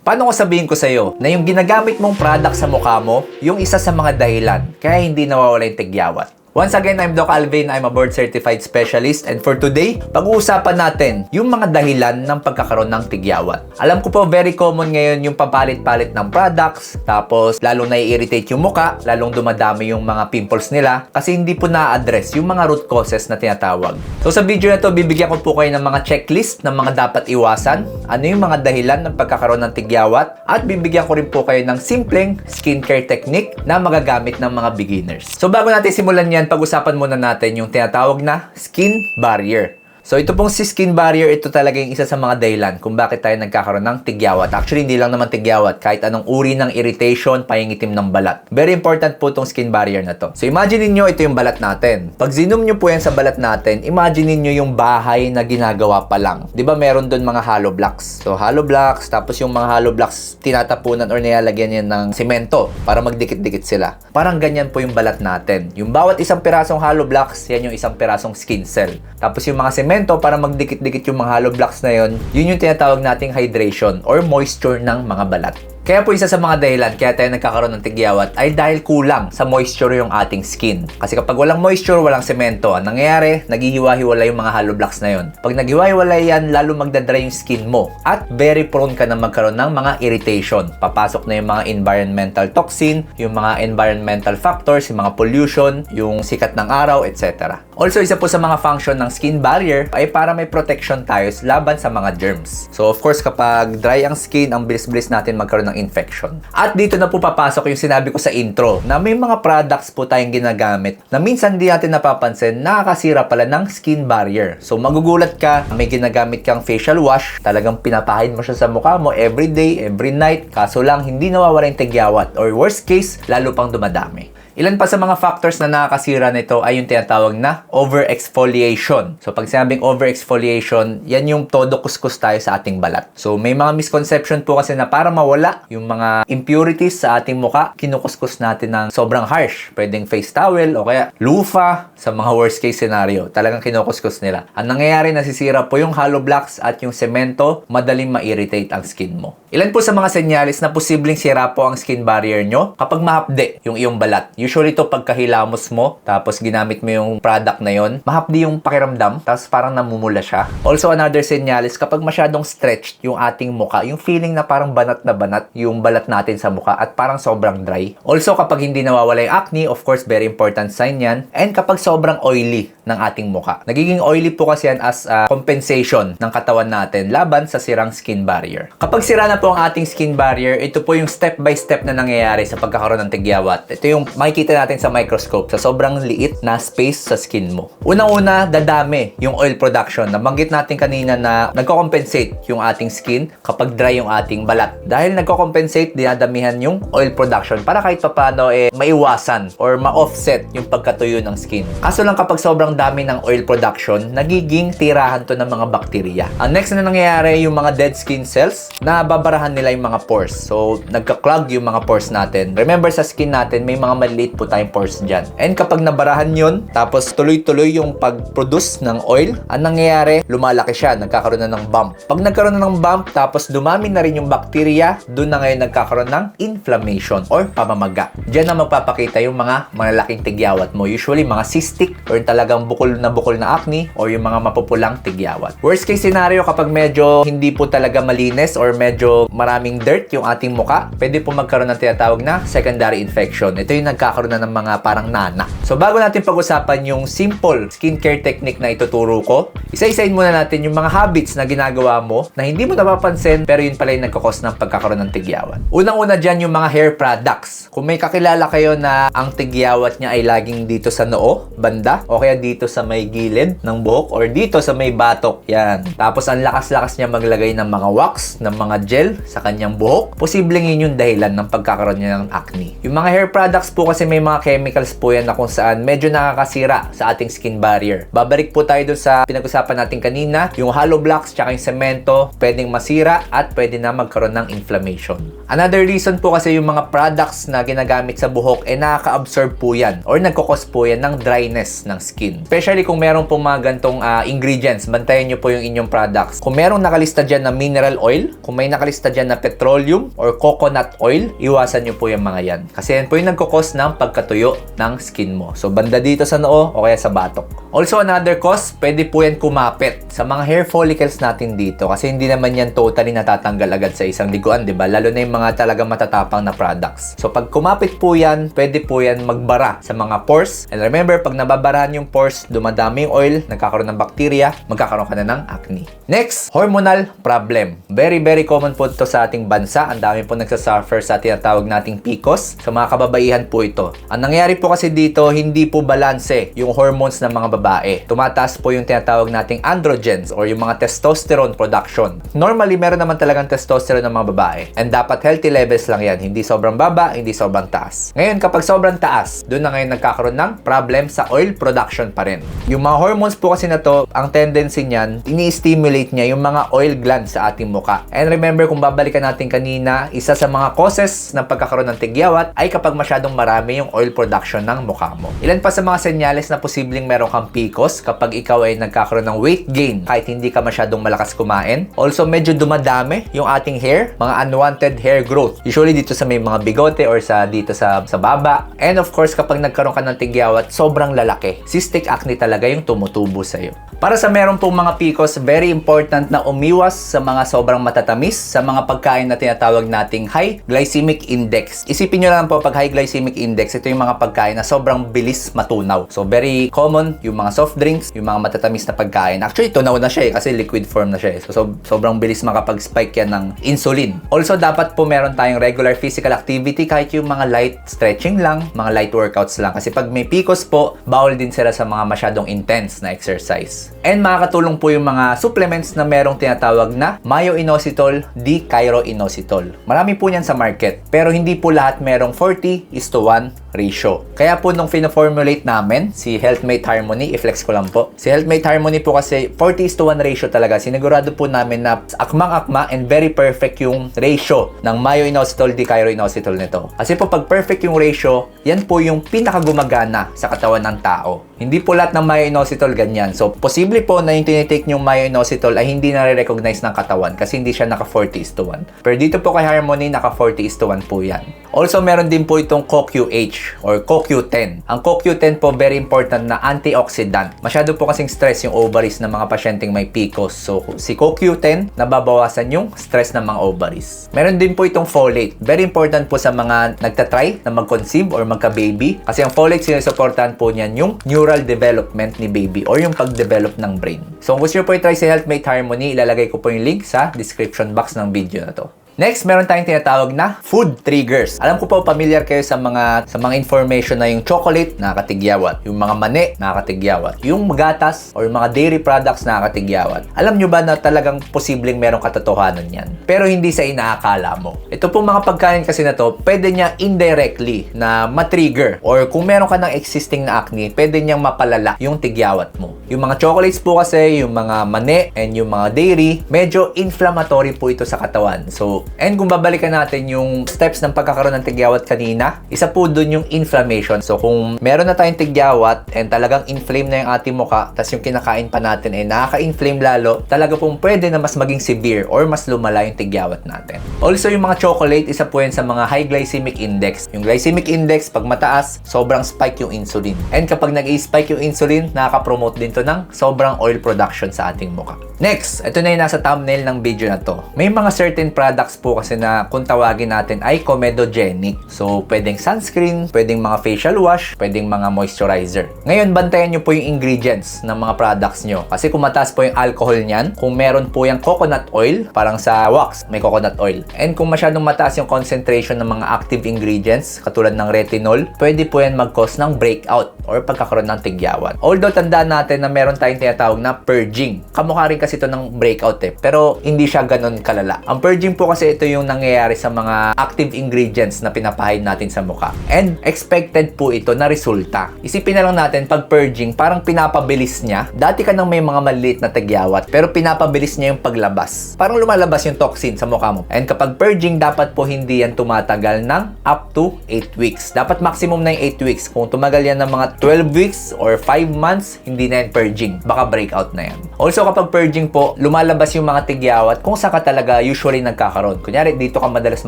Paano ko sabihin ko sa'yo na yung ginagamit mong product sa mukha mo, yung isa sa mga dahilan kaya hindi nawawala yung tigyawat? Once again, I'm Doc Alvin. I'm a board certified specialist, and for today, pag-uusapan natin yung mga dahilan ng pagkakaroon ng tigyawat. Alam ko po, very common ngayon yung papalit-palit ng products, tapos lalong nai-irritate yung muka, lalong dumadami yung mga pimples nila kasi hindi po na-address yung mga root causes na tinatawag. So sa video na to, bibigyan ko po kayo ng mga checklist ng mga dapat iwasan, ano yung mga dahilan ng pagkakaroon ng tigyawat, at bibigyan ko rin po kayo ng simpleng skincare technique na magagamit ng mga beginners. So bago natin simulan yan, pag-usapan muna natin yung tinatawag na skin barrier. So ito pong si skin barrier, ito talaga yung isa sa mga dahilan kung bakit tayo nagkakaroon ng tigyawat. Actually, hindi lang naman tigyawat, kahit anong uri ng irritation, payangitim ng balat. Very important po itong skin barrier na to. So imagine niyo ito yung balat natin. Pag zoom niyo po yan sa balat natin, imagine niyo yung bahay na ginagawa pa lang. 'Di ba meron doon mga hollow blocks? So hollow blocks, tapos yung mga hollow blocks tinatapunan or nilalagyan yan ng semento para magdikit-dikit sila. Parang ganyan po yung balat natin. Yung bawat isang pirasong hollow blocks, yan yung isang pirasong skin cell. Tapos yung mga semento para magdikit-dikit yung mga hollow blocks na yun yung tinatawag nating hydration or moisture ng mga balat. Kaya po isa sa mga dahilan kaya tayo nagkakaroon ng tigyawat ay dahil kulang sa moisture yung ating skin. Kasi kapag walang moisture, walang semento, ang nangyayari, naghihiwa-hiwalay yung mga hollow blocks na yun. Pag naghiwa-hiwalay yan, lalo magdadry yung skin mo. At very prone ka na magkaroon ng mga irritation. Papasok na yung mga environmental toxin, yung mga environmental factors, yung mga pollution, yung sikat ng araw, etc. Also, isa po sa mga function ng skin barrier ay para may protection tayo laban sa mga germs. So of course, kapag dry ang skin, ang bilis-bilis natin magkaroon ng infection. At dito na po papasok yung sinabi ko sa intro na may mga products po tayong ginagamit na minsan di natin napapansin nakakasira pala ng skin barrier. So magugulat ka, may ginagamit kang facial wash, talagang pinapahid mo siya sa mukha mo every day, every night, kaso lang hindi nawawala yung tigyawat or worst case, lalo pang dumadami. Ilan pa sa mga factors na nakakasira nito ay yung tinatawag na overexfoliation. So pag sinabing overexfoliation, yan yung todo kuskus tayo sa ating balat. So may mga misconception po kasi na para mawala yung mga impurities sa ating muka, kinukuskus natin ng sobrang harsh. Pwedeng face towel o kaya lufa sa mga worst case scenario. Talagang kinukuskus nila. Ang nangyayari, nasisira po yung hollow blocks at yung semento, madaling ma-irritate ang skin mo. Ilan po sa mga senyalis na posibleng sira po ang skin barrier nyo kapag mahapde yung iyong balat. Usually ito pagkahilamos mo, tapos ginamit mo yung product na yon, mahapdi yung pakiramdam, tapos parang namumula siya. Also another senyales, kapag masyadong stretched yung ating muka, yung feeling na parang banat na banat yung balat natin sa muka at parang sobrang dry. Also kapag hindi nawawala yung acne, of course very important sign yan. And kapag sobrang oily ng ating muka. Nagiging oily po kasi yan as a compensation ng katawan natin laban sa sirang skin barrier. Kapag sira na po ang ating skin barrier, ito po yung step by step na nangyayari sa pagkakaroon ng tigyawat. Ito yung makikita natin sa microscope sa sobrang liit na space sa skin mo. Unang-una, dadami yung oil production. Nabanggit natin kanina na nagko-compensate yung ating skin kapag dry yung ating balat. Dahil nagko-compensate, dinadamihan yung oil production para kahit paano maiwasan or ma-offset yung pagkatuyo ng skin. Kaso lang kapag sobrang dami ng oil production, nagiging tirahan to ng mga bakterya. Ang next na nangyayari, yung mga dead skin cells, na babarahan nila yung mga pores. So, nagka-clog yung mga pores natin. Remember sa skin natin, may mga maliit po tayong pores dyan. And kapag nabarahan yun, tapos tuloy-tuloy yung pag-produce ng oil, ang nangyayari, lumalaki siya, nagkakaroon na ng bump. Pag nagkaroon na ng bump, tapos dumami na rin yung bakterya, doon na ngayon nagkakaroon ng inflammation or pamamaga. Diyan na magpapakita yung mga malalaking tigyawat mo. Usually, mga cystic or talagang bukol na acne or yung mga mapupulang tigyawat. Worst case scenario, kapag medyo hindi po talaga malinis or medyo maraming dirt yung ating muka, pwede po magkaroon ng tinatawag na secondary infection. Ito yung nagkakaroon na ng mga parang nana. So bago natin pag-usapan yung simple skincare technique na ituturo ko, isa-isahin muna natin yung mga habits na ginagawa mo na hindi mo napapansin pero yun pala yung nagkakos ng pagkakaroon ng tigyawat. Unang-una dyan yung mga hair products. Kung may kakilala kayo na ang tigyawat niya ay laging dito sa noo, banda, o kaya dito sa may gilid ng buhok or dito sa may batok, yan. Tapos ang lakas-lakas niya maglagay ng mga wax, ng mga gel sa kanyang buhok, posibleng yun yung dahilan ng pagkakaroon niya ng acne. Yung mga hair products po kasi kasi may mga chemicals po yan na kung saan medyo nakakasira sa ating skin barrier. Babalik po tayo dun sa pinag-usapan natin kanina, yung hollow blocks tsaka yung semento, pwedeng masira at pwede na magkaroon ng inflammation. Another reason po kasi yung mga products na ginagamit sa buhok nakaka-absorb po yan or nagkukos po yan ng dryness ng skin. Especially kung meron po mga gantong ingredients, bantayan nyo po yung inyong products. Kung merong nakalista dyan na mineral oil, kung may nakalista dyan na petroleum or coconut oil, iwasan nyo po yung mga yan. Kasi yan po yung nagkukos ng pagkatuyo ng skin mo. So, banda dito sa noo o kaya sa batok. Also, another cause, pwede po yan kumapit sa mga hair follicles natin dito kasi hindi naman yan totally natatanggal agad sa isang liguan, di ba? Lalo na yung mga talaga matatapang na products. So, pag kumapit po yan, pwede po yan magbara sa mga pores. And remember, pag nababarahan yung pores, dumadami yung oil, nagkakaroon ng bacteria, magkakaroon ka na ng acne. Next, hormonal problem. Very, very common po ito sa ating bansa. Ang dami po nagsasuffer sa tinatawag nating PCOS. Sa mga kababaihan po ito. Ang nangyayari po kasi dito, hindi po balanse yung hormones ng mga babae. Tumataas po yung tinatawag nating androgens or yung mga testosterone production. Normally, meron naman talagang testosterone ng mga babae. And dapat healthy levels lang yan. Hindi sobrang baba, hindi sobrang taas. Ngayon, kapag sobrang taas, doon na ngayon nagkakaroon ng problem sa oil production pa rin. Yung mga hormones po kasi na to, ang tendency niyan, ini-stimulate niya yung mga oil glands sa ating muka. And remember, kung babalikan natin kanina, isa sa mga causes ng pagkakaroon ng tigyawat ay kapag masyadong marami yung oil production ng mukha mo. Ilan pa sa mga senyales na posibleng meron kang PCOS kapag ikaw ay nagkakaroon ng weight gain kahit hindi ka masyadong malakas kumain. Also, medyo dumadami yung ating hair, mga unwanted hair growth. Usually dito sa may mga bigote or dito sa baba. And of course, kapag nagkaroon ka ng tigyawat, sobrang lalaki. Cystic acne talaga yung tumutubo sa'yo. Para sa meron pong mga PCOS, very important na umiwas sa mga sobrang matatamis, sa mga pagkain na tinatawag nating high glycemic index. Isipin nyo lang po, pag high glycemic index, ito yung mga pagkain na sobrang bilis matunaw. So, very common yung mga soft drinks, yung mga matatamis na pagkain. Actually, tunaw na siya kasi liquid form na siya. So, sobrang bilis makapag-spike yan ng insulin. Also, dapat po meron tayong regular physical activity kahit yung mga light stretching lang, mga light workouts lang. Kasi pag may PCOS po, bawal din sila sa mga masyadong intense na exercise. And makakatulong po yung mga supplements na merong tinatawag na myo-inositol, D-chiro-inositol. Marami po niyan sa market, pero hindi po lahat merong 40:1 ratio. Kaya po nung fina-formulate namin, si Healthmate Harmony, i-flex ko lang po. Si Healthmate Harmony po kasi 40:1 ratio talaga. Sinigurado po namin na akmang-akma and very perfect yung ratio ng myo-inositol, D-chiro-inositol nito. Kasi po pag perfect yung ratio, yan po yung pinakagumagana sa katawan ng tao. Hindi po lahat ng myo-inositol ganyan. So, posible po na yung tinitake yung myo-inositol ay hindi na-recognize ng katawan kasi hindi siya naka 40:1. Pero dito po kay Harmony, naka 40:1 po yan. Also, meron din po itong CoQ8 or CoQ10. Ang CoQ10 po, very important na antioxidant. Masyado po kasing stress yung ovaries ng mga pasyenteng may PCOS. So, si CoQ10, nababawasan yung stress ng mga ovaries. Meron din po itong folate. Very important po sa mga nagtatry na mag-conceive or magka-baby. Kasi ang folate, sinusuportahan po niyan yung neural development ni baby or yung pag-develop ng brain. So, kung gusto nyo po i-try si Healthmate Harmony, ilalagay ko po yung link sa description box ng video na to. Next, meron tayong tinatawag na food triggers. Alam ko po, familiar kayo sa mga information na yung chocolate, nakakatigyawat. Yung mga mani, nakakatigyawat. Yung gatas or mga dairy products, nakakatigyawat. Alam nyo ba na talagang posibleng merong katotohanan yan? Pero hindi sa inaakala mo. Ito po mga pagkain kasi na to, pwede niya indirectly na matrigger or kung meron ka ng existing na acne, pwede niyang mapalala yung tigyawat mo. Yung mga chocolates po kasi, yung mga mani and yung mga dairy, medyo inflammatory po ito sa katawan. So, and kung babalikan natin yung steps ng pagkakaroon ng tigyawat kanina, isa po dun yung inflammation. So, kung meron na tayong tigyawat and talagang inflame na yung ating muka, tas yung kinakain pa natin ay nakaka-inflame lalo, talaga pong pwede na mas maging severe or mas lumala yung tigyawat natin. Also, yung mga chocolate, isa po yan sa mga high glycemic index. Yung glycemic index, pag mataas, sobrang spike yung insulin. And kapag nag-i-spike yung insulin, nakaka-promote din to ng sobrang oil production sa ating muka. Next, ito na yung nasa thumbnail ng video na to. May mga certain products po kasi na kung tawagin natin ay comedogenic. So, pwedeng sunscreen, pwedeng mga facial wash, pwedeng mga moisturizer. Ngayon, bantayan nyo po yung ingredients ng mga products nyo. Kasi kung mataas po yung alcohol niyan, kung meron po yung coconut oil, parang sa wax, may coconut oil. And kung masyadong mataas yung concentration ng mga active ingredients, katulad ng retinol, pwede po yan mag-cause ng breakout or pagkakaroon ng tigyawat. Although, tandaan natin na meron tayong tinatawag na purging. Kamukha rin kasi ito ng breakout pero hindi siya ganun kalala. Ang purging po kasi kasi ito yung nangyayari sa mga active ingredients na pinapahid natin sa mukha. And expected po ito na resulta. Isipin na lang natin, pag purging, parang pinapabilis niya. Dati ka nang may mga maliit na tagyawat, pero pinapabilis niya yung paglabas. Parang lumalabas yung toxin sa mukha mo. And kapag purging, dapat po hindi yan tumatagal ng up to 8 weeks. Dapat maximum na yung 8 weeks. Kung tumagal yan ng mga 12 weeks or 5 months, hindi na yan purging. Baka breakout na yan. Also, kapag purging po, lumalabas yung mga tigyawat kung saan ka talaga usually nagkakaroon. Kunyari, dito ka madalas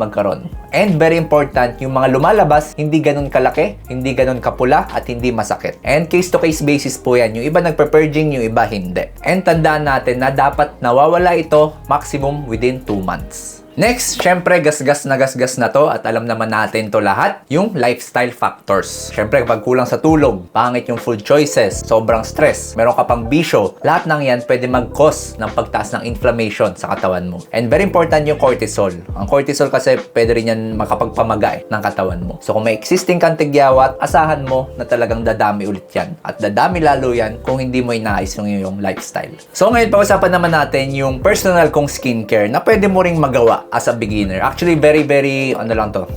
magkaroon. And very important, yung mga lumalabas, hindi ganun kalaki, hindi ganun kapula, at hindi masakit. And case-to-case basis po yan. Yung iba nagpa-purging, yung iba hindi. And tandaan natin na dapat nawawala ito maximum within 2 months. Next, syempre, gasgas na to at alam naman natin to lahat, yung lifestyle factors. Syempre, kapag kulang sa tulog, pangit yung food choices, sobrang stress, meron ka pang bisyo, lahat ng yan pwede mag-cause ng pagtaas ng inflammation sa katawan mo. And very important yung cortisol. Ang cortisol kasi pwede rin yan makapagpamaga ng katawan mo. So kung may existing kang tigyawat, asahan mo na talagang dadami ulit yan. At dadami lalo yan kung hindi mo inaayos yung iyong lifestyle. So ngayon, pag-usapan naman natin yung personal kong skincare na pwede mo ring magawa as a beginner. Actually, very,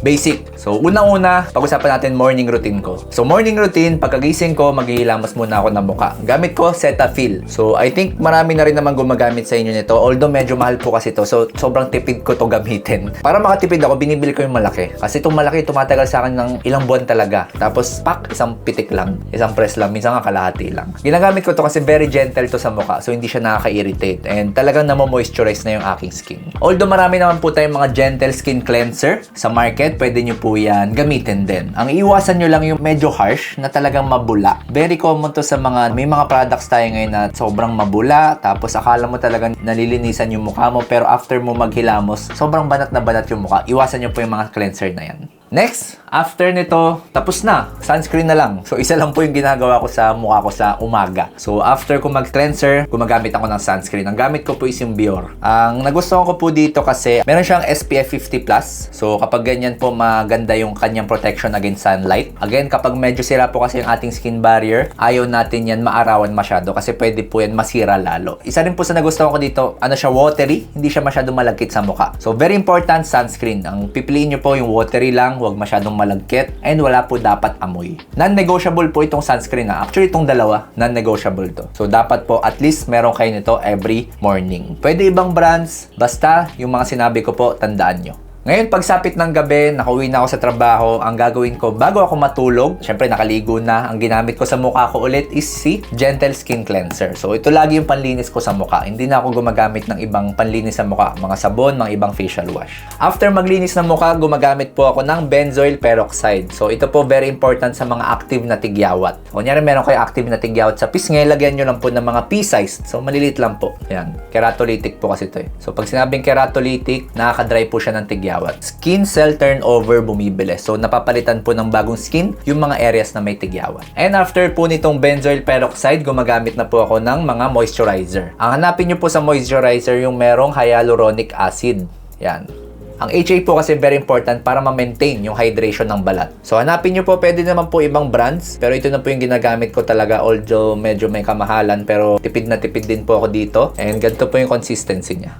basic. So, unang-una, pag-usapan natin morning routine ko. So, morning routine, pagkagising ko, maghihilamos muna ako ng mukha. Gamit ko, Cetaphil. So, I think marami na rin naman gumagamit sa inyo nito. Although, medyo mahal po kasi to. So, sobrang tipid ko to gamitin. Para makatipid ako, binibili ko yung malaki. Kasi itong malaki, tumatagal sa akin ng ilang buwan talaga. Tapos, isang pitik lang. Isang press lang. Minsan nga kalahati lang. Ginagamit ko to kasi very gentle to sa mukha. So, hindi siya nakaka-irritate. And talagang namo-moisturize na yung aking skin. Although, marami naman po tayong mga gentle skin cleanser sa market, pwede nyo po yan gamitin din. Ang iwasan nyo lang yung medyo harsh na talagang mabula. Very common to sa may mga products tayo ngayon na sobrang mabula, tapos akala mo talagang nalilinisan yung mukha mo, pero after mo maghilamos, sobrang banat na banat yung mukha. Iwasan nyo po yung mga cleanser na yan. Next, after nito, tapos na. Sunscreen na lang. So, isa lang po yung ginagawa ko sa mukha ko sa umaga. So, after ko mag-cleanser, gumagamit ako ng sunscreen. Ang gamit ko po is yung Bior. Ang nagustuhan ko po dito kasi meron siyang SPF 50+. So, kapag ganyan po, maganda yung kanyang protection against sunlight. Again, kapag medyo sira po kasi yung ating skin barrier, ayaw natin yan maarawan masyado kasi pwede po yan masira lalo. Isa rin po sa nagustuhan ko dito, siya watery, hindi siya masyado malagkit sa mukha. So, very important, sunscreen. Ang pipiliin nyo po yung watery lang, huwag masyadong malagkit, and wala po dapat amoy. Non-negotiable po itong sunscreen na. Actually, itong dalawa, non-negotiable to. So, dapat po at least meron kayo nito every morning. Pwede ibang brands, basta yung mga sinabi ko po, tandaan nyo. Ngayon, pagsapit ng gabi, nakauwi na ako sa trabaho, ang gagawin ko bago ako matulog, syempre nakaligo na, ang ginamit ko sa mukha ko ulit is si Gentle Skin Cleanser. So, ito lagi yung panlinis ko sa mukha. Hindi na ako gumagamit ng ibang panlinis sa mukha, mga sabon, mga ibang facial wash. After maglinis ng mukha, gumagamit po ako ng benzoyl peroxide. So, ito po very important sa mga active na tigyawat. Kunyari, meron kayo active na tigyawat sa pisngi, lagyan nyo lang po ng mga pea-sized. So, malilit lang po. Yan. Keratolytic po kasi ito eh. So, pag sinabing keratolytic, nakaka-dry po siya ng tigyawat. Skin cell turnover bumibilis. So, napapalitan po ng bagong skin yung mga areas na may tigyawat. And after po nitong benzoyl peroxide, gumagamit na po ako ng mga moisturizer. Ang hanapin nyo po sa moisturizer yung merong hyaluronic acid. Yan. Ang HA po kasi very important para ma-maintain yung hydration ng balat. So, hanapin nyo po, pwede naman po ibang brands. Pero ito na po yung ginagamit ko talaga. Although medyo may kamahalan, pero tipid na tipid din po ako dito. And ganito po yung consistency niya.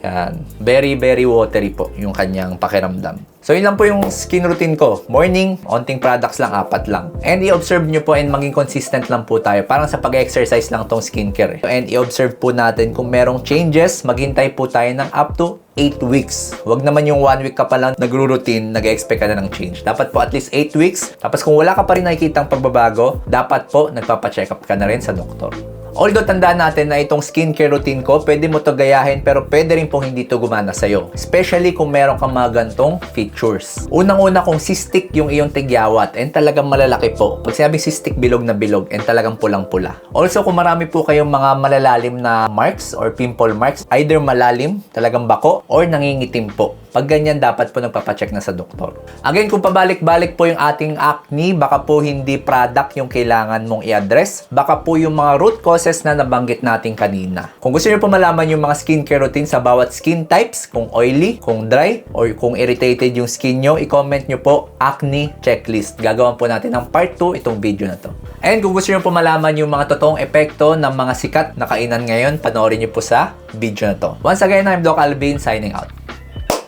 Yan. Very, very watery po yung kanyang pakiramdam. So, yun lang po yung skin routine ko. Morning, onting products lang, 4 lang. And i-observe nyo po and maging consistent lang po tayo. Parang sa pag-exercise lang tong skincare. And i-observe po natin kung merong changes, maghintay po tayo ng up to 8 weeks. Huwag naman yung 1 week ka pa lang nagro-routine, nag-expect ka na ng change. Dapat po at least 8 weeks. Tapos kung wala ka pa rin nakikitang pagbabago, dapat po nagpapacheck up ka na rin sa doktor. Although tandaan natin na itong skincare routine ko, pwede mo to gayahin pero pwede rin pong hindi to gumana sa'yo. Especially kung meron kang mga gantong features. Unang-una kung cystic yung iyong tigyawat and talagang malalaki po. Pag sinabing cystic, bilog na bilog and talagang pulang-pula. Also kung marami po kayong mga malalalim na marks or pimple marks, either malalim, talagang bako, or nangingitim po. Pag ganyan, dapat po nagpapacheck na sa doktor. Again, kung pabalik-balik po yung ating acne, baka po hindi product yung kailangan mong i-address. Baka po yung mga root causes na nabanggit natin kanina. Kung gusto niyo po malaman yung mga skincare routine sa bawat skin types, kung oily, kung dry, or kung irritated yung skin nyo, i-comment nyo po acne checklist. Gagawan po natin ng part 2 itong video na to. And kung gusto niyo po malaman yung mga totoong epekto ng mga sikat na kainan ngayon, panoorin niyo po sa video na to. Once again, I'm Doc Alvin, signing out.